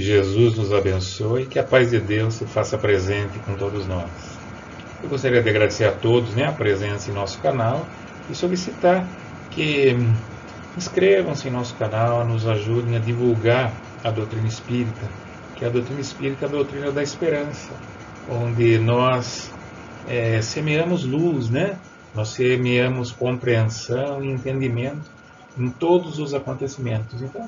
Jesus nos abençoe e que a paz de Deus se faça presente com todos nós. Eu gostaria de agradecer a todos, a presença em nosso canal e solicitar que inscrevam-se em nosso canal, nos ajudem a divulgar a doutrina espírita, que a doutrina espírita é a doutrina da esperança, onde nós semeamos luz, nós semeamos compreensão e entendimento em todos os acontecimentos. Então,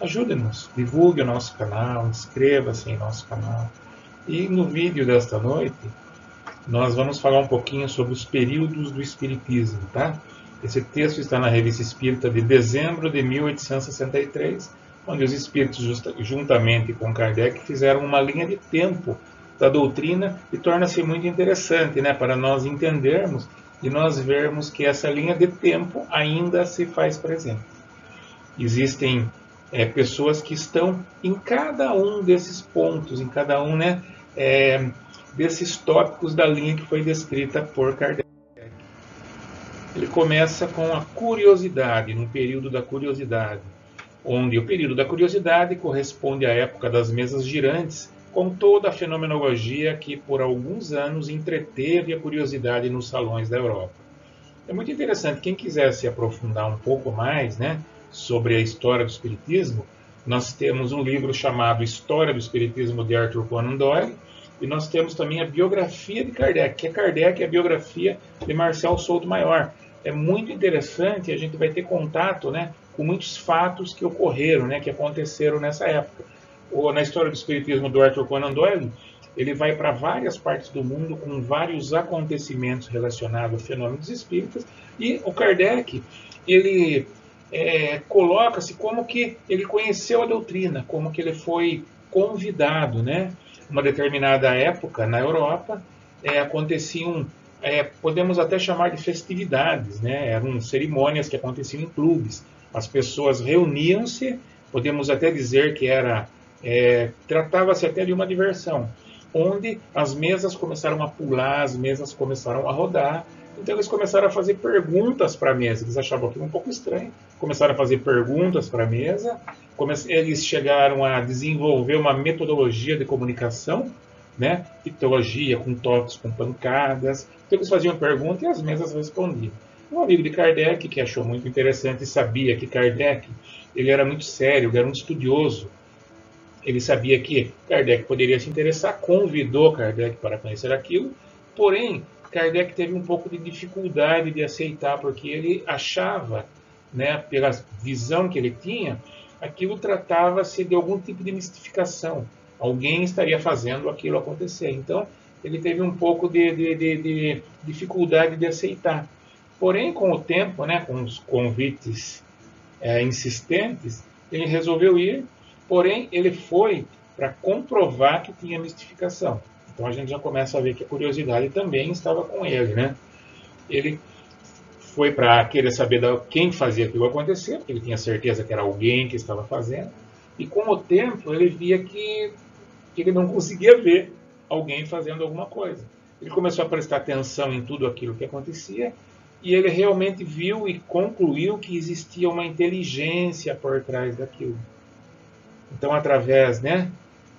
ajude-nos, divulgue o nosso canal, inscreva-se em nosso canal. E no vídeo desta noite, nós vamos falar um pouquinho sobre os períodos do Espiritismo, tá? Esse texto está na Revista Espírita de dezembro de 1863, onde os espíritos, juntamente com Kardec, fizeram uma linha de tempo da doutrina e torna-se muito interessante, para nós entendermos e nós vermos que essa linha de tempo ainda se faz presente. Existem pessoas que estão em cada um desses pontos, em cada um desses tópicos da linha que foi descrita por Kardec. Ele começa com a curiosidade, no período da curiosidade, onde o período da curiosidade corresponde à época das mesas girantes, com toda a fenomenologia que por alguns anos entreteve a curiosidade nos salões da Europa. É muito interessante, quem quiser se aprofundar um pouco mais sobre a história do Espiritismo, nós temos um livro chamado História do Espiritismo de Arthur Conan Doyle, e nós temos também a biografia de Kardec, que é Kardec, a biografia de Marcel Souto Maior. É muito interessante, a gente vai ter contato com muitos fatos que ocorreram, que aconteceram nessa época. Na História do Espiritismo do Arthur Conan Doyle, ele vai para várias partes do mundo com vários acontecimentos relacionados a fenômenos espíritas, e o Kardec, ele coloca-se como que ele conheceu a doutrina, como que ele foi convidado, Uma determinada época na Europa aconteciam, podemos até chamar de festividades, eram cerimônias que aconteciam em clubes. As pessoas reuniam-se, podemos até dizer que tratava-se até de uma diversão, onde as mesas começaram a pular, as mesas começaram a rodar. Então eles começaram a fazer perguntas para a mesa. Eles achavam aquilo um pouco estranho. Começaram a fazer perguntas para a mesa. Eles chegaram a desenvolver uma metodologia de comunicação, Pictologia, com toques, com pancadas. Então eles faziam perguntas e as mesas respondiam. Um amigo de Kardec, que achou muito interessante e sabia que Kardec ele era muito sério, ele era um estudioso. Ele sabia que Kardec poderia se interessar, convidou Kardec para conhecer aquilo, porém, Kardec teve um pouco de dificuldade de aceitar, porque ele achava, pela visão que ele tinha, aquilo tratava-se de algum tipo de mistificação. Alguém estaria fazendo aquilo acontecer. Então, ele teve um pouco de dificuldade de aceitar. Porém, com o tempo, com os convites insistentes, ele resolveu ir, porém, ele foi para comprovar que tinha mistificação. Então a gente já começa a ver que a curiosidade também estava com ele, Ele foi para querer saber quem fazia aquilo acontecer, porque ele tinha certeza que era alguém que estava fazendo. E com o tempo ele via que ele não conseguia ver alguém fazendo alguma coisa. Ele começou a prestar atenção em tudo aquilo que acontecia e ele realmente viu e concluiu que existia uma inteligência por trás daquilo. Então, através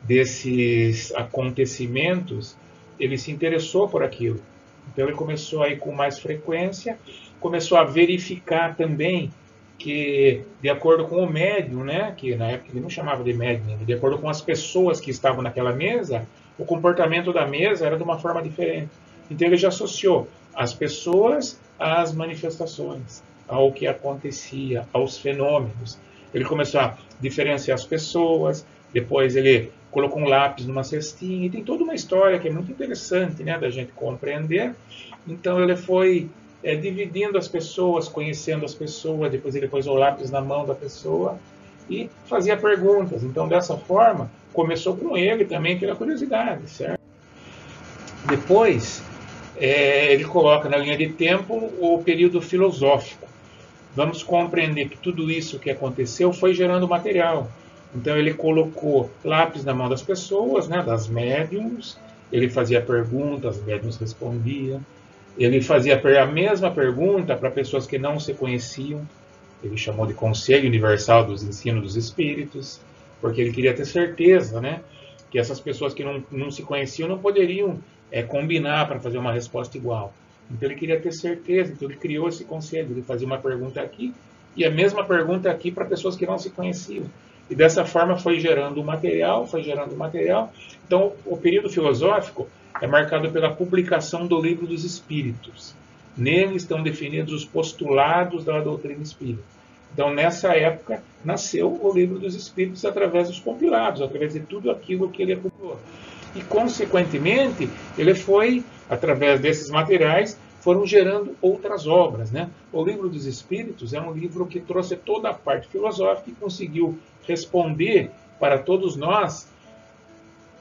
desses acontecimentos, ele se interessou por aquilo. Então ele começou a ir com mais frequência, começou a verificar também que, de acordo com o médium, que na época ele não chamava de médium, de acordo com as pessoas que estavam naquela mesa, o comportamento da mesa era de uma forma diferente. Então ele já associou as pessoas às manifestações, ao que acontecia, aos fenômenos. Ele começou a diferenciar as pessoas, depois ele colocou um lápis numa cestinha, e tem toda uma história que é muito interessante da gente compreender. Então ele foi dividindo as pessoas, conhecendo as pessoas, depois ele pôs o lápis na mão da pessoa e fazia perguntas. Então dessa forma, começou com ele também pela curiosidade, certo? Depois, ele coloca na linha de tempo o período filosófico. Vamos compreender que tudo isso que aconteceu foi gerando material. Então ele colocou lápis na mão das pessoas, das médiums, ele fazia perguntas, as médiums respondiam, ele fazia a mesma pergunta para pessoas que não se conheciam, ele chamou de Conselho Universal dos Ensinos dos Espíritos, porque ele queria ter certeza, né, que essas pessoas que não se conheciam não poderiam combinar para fazer uma resposta igual. Então ele queria ter certeza, então ele criou esse conselho, ele fazia uma pergunta aqui e a mesma pergunta aqui para pessoas que não se conheciam. E dessa forma foi gerando material, foi gerando material. Então o período filosófico é marcado pela publicação do Livro dos Espíritos. Nele estão definidos os postulados da doutrina espírita. Então, nessa época, nasceu o Livro dos Espíritos através dos compilados, através de tudo aquilo que ele acumulou. E, consequentemente, ele foi, através desses materiais, foram gerando outras obras, né? O Livro dos Espíritos é um livro que trouxe toda a parte filosófica e conseguiu responder para todos nós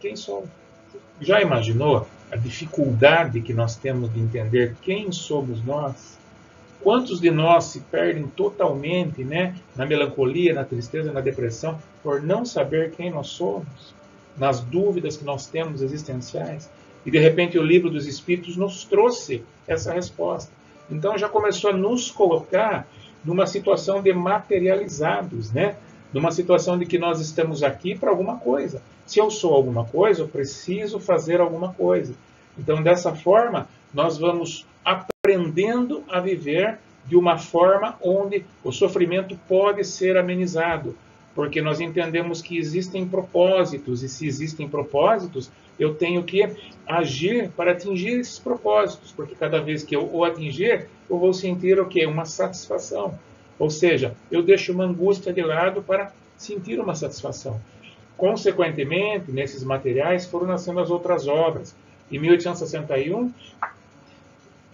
quem somos. Já imaginou a dificuldade que nós temos de entender quem somos nós? Quantos de nós se perdem totalmente, né, na melancolia, na tristeza, na depressão, por não saber quem nós somos, nas dúvidas que nós temos existenciais? E de repente o Livro dos Espíritos nos trouxe essa resposta. Então já começou a nos colocar numa situação de materializados, né? Numa situação de que nós estamos aqui para alguma coisa. Se eu sou alguma coisa, eu preciso fazer alguma coisa. Então, dessa forma, nós vamos aprendendo a viver de uma forma onde o sofrimento pode ser amenizado, porque nós entendemos que existem propósitos, e se existem propósitos, eu tenho que agir para atingir esses propósitos, porque cada vez que eu o atingir, eu vou sentir o quê? Uma satisfação. Ou seja, eu deixo uma angústia de lado para sentir uma satisfação. Consequentemente, nesses materiais foram nascendo as outras obras. Em 1861,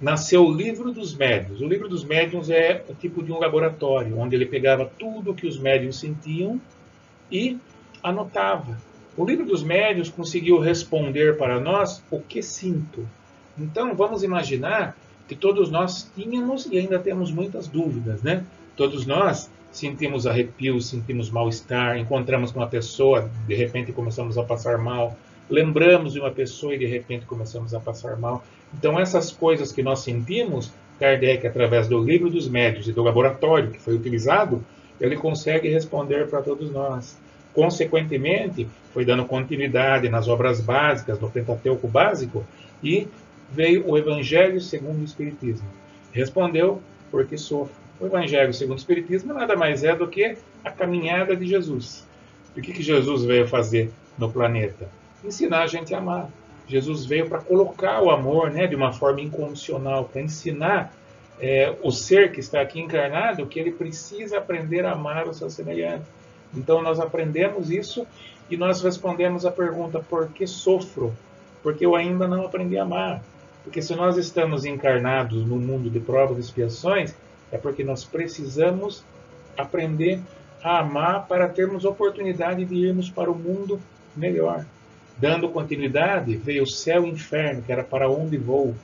nasceu o Livro dos Médiuns. O Livro dos Médiuns é o tipo de um laboratório, onde ele pegava tudo o que os médiuns sentiam e anotava. O Livro dos Médiuns conseguiu responder para nós o que sinto. Então, vamos imaginar que todos nós tínhamos e ainda temos muitas dúvidas, né? Todos nós sentimos arrepios, sentimos mal-estar, encontramos com uma pessoa, de repente começamos a passar mal, lembramos de uma pessoa e de repente começamos a passar mal. Então essas coisas que nós sentimos, Kardec, através do Livro dos Médiuns e do laboratório que foi utilizado, ele consegue responder para todos nós. Consequentemente, foi dando continuidade nas obras básicas do Pentateuco básico e veio o Evangelho segundo o Espiritismo. Respondeu porque sofro. O Evangelho segundo o Espiritismo nada mais é do que a caminhada de Jesus. E o que Jesus veio fazer no planeta? Ensinar a gente a amar. Jesus veio para colocar o amor, né, de uma forma incondicional, para ensinar o ser que está aqui encarnado que ele precisa aprender a amar o seu semelhante. Então nós aprendemos isso e nós respondemos a pergunta: por que sofro? Porque eu ainda não aprendi a amar. Porque se nós estamos encarnados no mundo de provas e expiações, é porque nós precisamos aprender a amar para termos oportunidade de irmos para o mundo melhor. Dando continuidade, veio o céu e o inferno, que era para onde vou.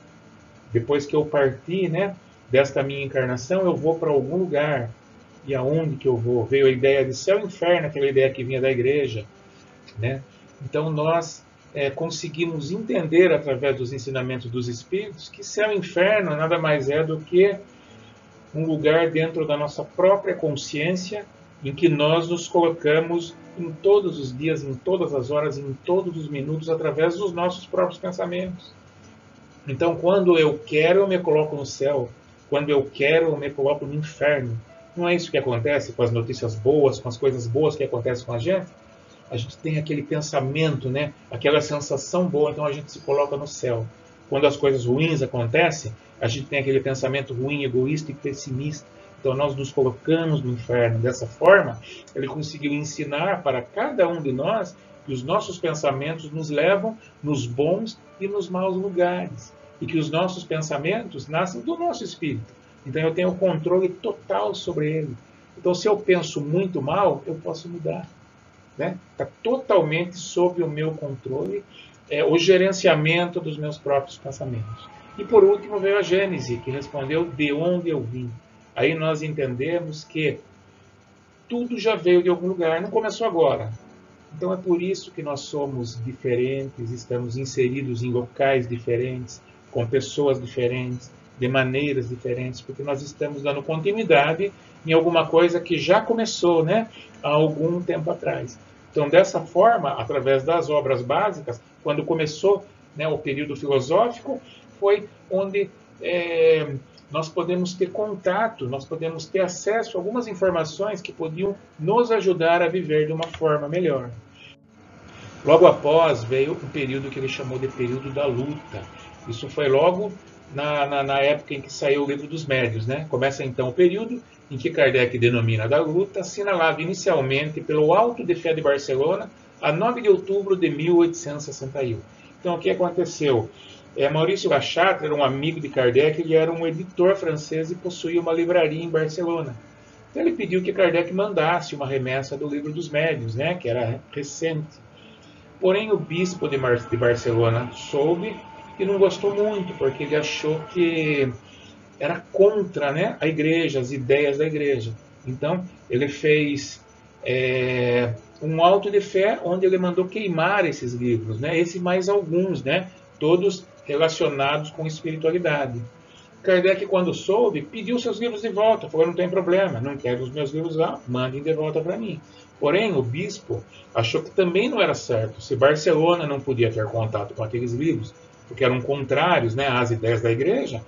Depois que eu parti, né, desta minha encarnação, eu vou para algum lugar. E aonde que eu vou? Veio a ideia de céu e inferno, aquela ideia que vinha da igreja, né? Então nós conseguimos entender, através dos ensinamentos dos Espíritos, que céu e inferno nada mais é do que um lugar dentro da nossa própria consciência, em que nós nos colocamos em todos os dias, em todas as horas, em todos os minutos, através dos nossos próprios pensamentos. Então, quando eu quero, eu me coloco no céu. Quando eu quero, eu me coloco no inferno. Não é isso que acontece com as notícias boas, com as coisas boas que acontecem com a gente? A gente tem aquele pensamento, né? Aquela sensação boa, então a gente se coloca no céu. Quando as coisas ruins acontecem, a gente tem aquele pensamento ruim, egoísta e pessimista. Então nós nos colocamos no inferno. Dessa forma, ele conseguiu ensinar para cada um de nós que os nossos pensamentos nos levam nos bons e nos maus lugares. E que os nossos pensamentos nascem do nosso espírito. Então eu tenho controle total sobre ele. Então se eu penso muito mal, eu posso mudar. Está totalmente sob o meu controle o gerenciamento dos meus próprios pensamentos. E por último veio a Gênese, que respondeu de onde eu vim. Aí nós entendemos que tudo já veio de algum lugar, não começou agora. Então é por isso que nós somos diferentes, estamos inseridos em locais diferentes, com pessoas diferentes, de maneiras diferentes, porque nós estamos dando continuidade em alguma coisa que já começou, né, há algum tempo atrás. Então, dessa forma, através das obras básicas, quando começou, né, o período filosófico, foi onde nós podemos ter contato, nós podemos ter acesso a algumas informações que podiam nos ajudar a viver de uma forma melhor. Logo após veio um período que ele chamou de período da luta. Isso foi logo na época em que saiu o Livro dos Médiuns, né? Começa então o período em que Kardec denomina da luta, assinalado inicialmente pelo Auto de Fé de Barcelona, a 9 de outubro de 1861. Então, o que aconteceu? Maurício Bachat era um amigo de Kardec, ele era um editor francês e possuía uma livraria em Barcelona. Então, ele pediu que Kardec mandasse uma remessa do Livro dos Médiuns, né? Que era recente. Porém, o bispo de Barcelona soube e não gostou muito, porque ele achou que era contra, né, a igreja, as ideias da igreja. Então, ele fez um auto de fé onde ele mandou queimar esses livros, né, esse mais alguns, né, todos relacionados com espiritualidade. Kardec, quando soube, pediu seus livros de volta, falou: não tem problema, não quero os meus livros lá, mandem de volta para mim. Porém, o bispo achou que também não era certo. Se Barcelona não podia ter contato com aqueles livros, porque eram contrários, né, às ideias da igreja,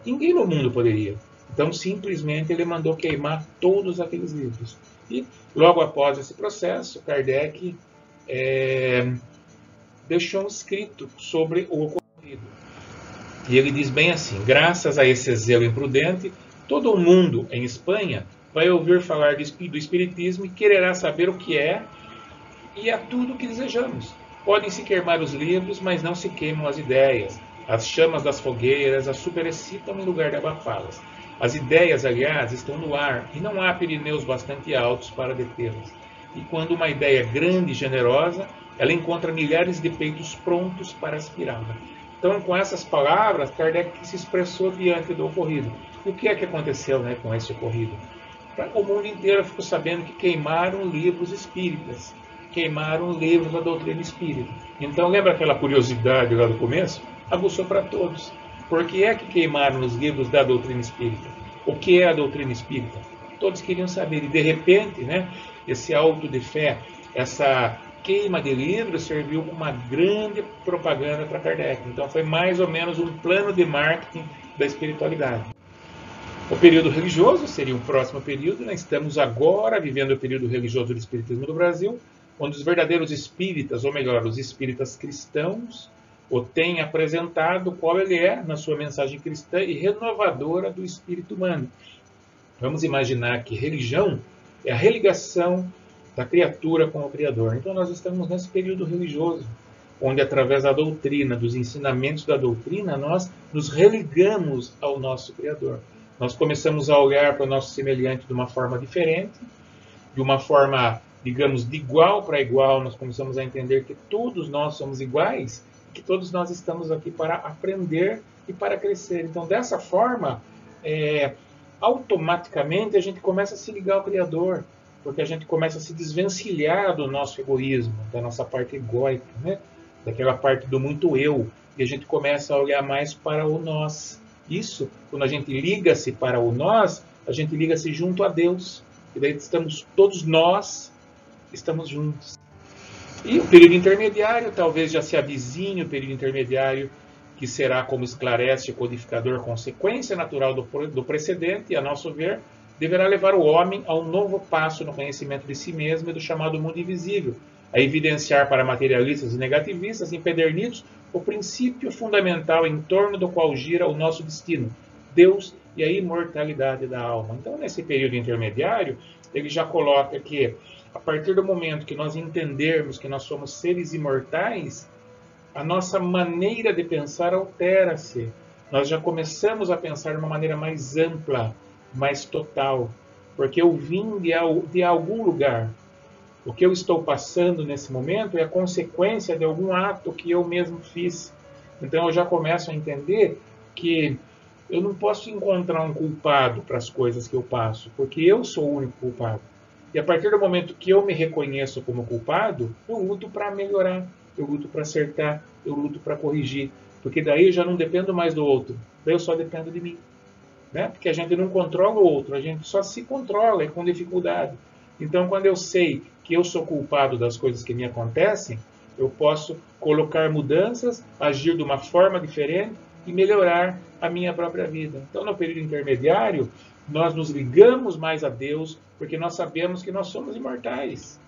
ninguém no mundo poderia. Então, simplesmente, ele mandou queimar todos aqueles livros. E, logo após esse processo, Kardec deixou um escrito sobre o ocorrido. E ele diz bem assim: graças a esse zelo imprudente, todo o mundo em Espanha vai ouvir falar do Espiritismo e quererá saber o que é, e é tudo o que desejamos. Podem-se queimar os livros, mas não se queimam as ideias. As chamas das fogueiras as superexcitam em lugar de abafá-las. As ideias, aliás, estão no ar, e não há Pirineus bastante altos para detê-las. E quando uma ideia grande e generosa, ela encontra milhares de peitos prontos para aspirá-la. Então, com essas palavras, Kardec se expressou diante do ocorrido. E o que é que aconteceu, né, com esse ocorrido? O mundo inteiro ficou sabendo que queimaram livros espíritas, queimaram livros da doutrina espírita. Então, lembra aquela curiosidade lá do começo? Aguçou para todos. Por que é que queimaram os livros da doutrina espírita? O que é a doutrina espírita? Todos queriam saber. E, de repente, né, esse auto de fé, essa queima de livros serviu como uma grande propaganda para Kardec. Então, foi mais ou menos um plano de marketing da espiritualidade. O período religioso seria o próximo período. Nós estamos agora vivendo o período religioso do Espiritismo do Brasil, onde os verdadeiros espíritas, ou melhor, os espíritas cristãos, o têm apresentado qual ele é na sua mensagem cristã e renovadora do espírito humano. Vamos imaginar que religião é a religação da criatura com o Criador. Então nós estamos nesse período religioso, onde através da doutrina, dos ensinamentos da doutrina, nós nos religamos ao nosso Criador. Nós começamos a olhar para o nosso semelhante de uma forma diferente, de uma forma, digamos, de igual para igual. Nós começamos a entender que todos nós somos iguais, que todos nós estamos aqui para aprender e para crescer. Então, dessa forma, automaticamente a gente começa a se ligar ao Criador, porque a gente começa a se desvencilhar do nosso egoísmo, da nossa parte egóica, né? Daquela parte do muito eu, e a gente começa a olhar mais para o nós. Isso, quando a gente liga-se para o nós, a gente liga-se junto a Deus. E daí todos nós estamos juntos. E o período intermediário, talvez já se avizinhe o período intermediário, que será, como esclarece o codificador, consequência natural do precedente, e, a nosso ver, deverá levar o homem a um novo passo no conhecimento de si mesmo e do chamado mundo invisível, a evidenciar para materialistas e negativistas empedernidos o princípio fundamental em torno do qual gira o nosso destino, Deus e a imortalidade da alma. Então, nesse período intermediário, ele já coloca que, a partir do momento que nós entendermos que nós somos seres imortais, a nossa maneira de pensar altera-se. Nós já começamos a pensar de uma maneira mais ampla, mais total, porque eu vim de algum lugar. O que eu estou passando nesse momento é a consequência de algum ato que eu mesmo fiz. Então eu já começo a entender que eu não posso encontrar um culpado para as coisas que eu passo, porque eu sou o único culpado. E a partir do momento que eu me reconheço como culpado, eu luto para melhorar, eu luto para acertar, eu luto para corrigir, porque daí eu já não dependo mais do outro, daí eu só dependo de mim. Né? Porque a gente não controla o outro, a gente só se controla e com dificuldade. Então, quando eu sei que eu sou culpado das coisas que me acontecem, eu posso colocar mudanças, agir de uma forma diferente e melhorar a minha própria vida. Então, no período intermediário, nós nos ligamos mais a Deus, porque nós sabemos que nós somos imortais.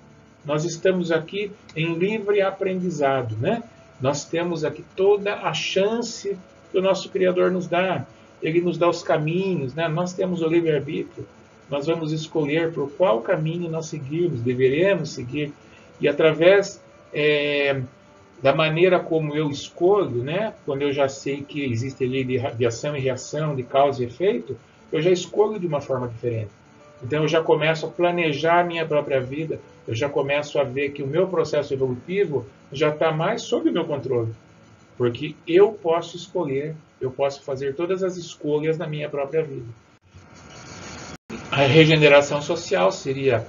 Nós estamos aqui em livre aprendizado, né? Nós temos aqui toda a chance que o nosso Criador nos dá. Ele nos dá os caminhos, né? Nós temos o livre-arbítrio. Nós vamos escolher por qual caminho nós seguirmos, deveremos seguir. E através da maneira como eu escolho, né? Quando eu já sei que existe lei de ação e reação, de causa e efeito, eu já escolho de uma forma diferente. Então eu já começo a planejar a minha própria vida, eu já começo a ver que o meu processo evolutivo já está mais sob o meu controle. Porque eu posso escolher, eu posso fazer todas as escolhas na minha própria vida. A regeneração social seria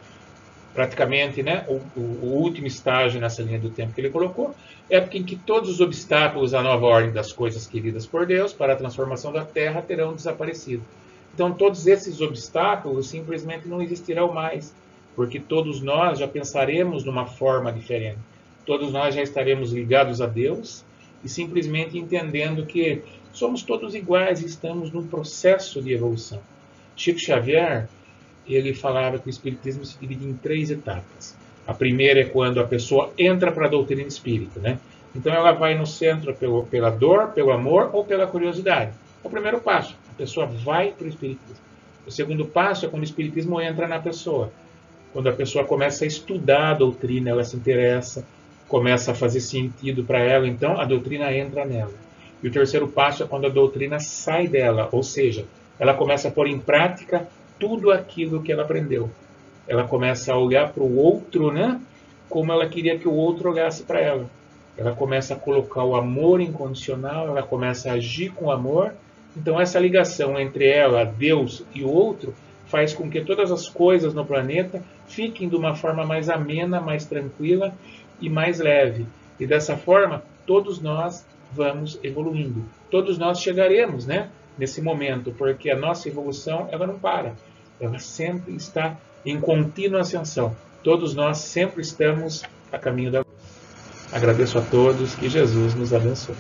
praticamente, né, o último estágio nessa linha do tempo que ele colocou, época em que todos os obstáculos à nova ordem das coisas queridas por Deus para a transformação da Terra terão desaparecido. Então todos esses obstáculos simplesmente não existirão mais, porque todos nós já pensaremos numa forma diferente. Todos nós já estaremos ligados a Deus e simplesmente entendendo que somos todos iguais e estamos num processo de evolução. Chico Xavier, ele falava que o Espiritismo se divide em 3 etapas. A primeira é quando a pessoa entra para a doutrina espírita, né? Então ela vai no centro pela dor, pelo amor ou pela curiosidade. É o primeiro passo, a pessoa vai para o Espiritismo. O segundo passo é quando o Espiritismo entra na pessoa. Quando a pessoa começa a estudar a doutrina, ela se interessa, começa a fazer sentido para ela, então a doutrina entra nela. E o terceiro passo é quando a doutrina sai dela, ou seja, ela começa a pôr em prática tudo aquilo que ela aprendeu. Ela começa a olhar para o outro, né? Como ela queria que o outro olhasse para ela. Ela começa a colocar o amor incondicional, ela começa a agir com amor. Então essa ligação entre ela, Deus e o outro faz com que todas as coisas no planeta fiquem de uma forma mais amena, mais tranquila e mais leve. E dessa forma, todos nós vamos evoluindo. Todos nós chegaremos, né, nesse momento, porque a nossa evolução ela não para. Ela sempre está em contínua ascensão. Todos nós sempre estamos a caminho da luz. Agradeço a todos, que Jesus nos abençoe.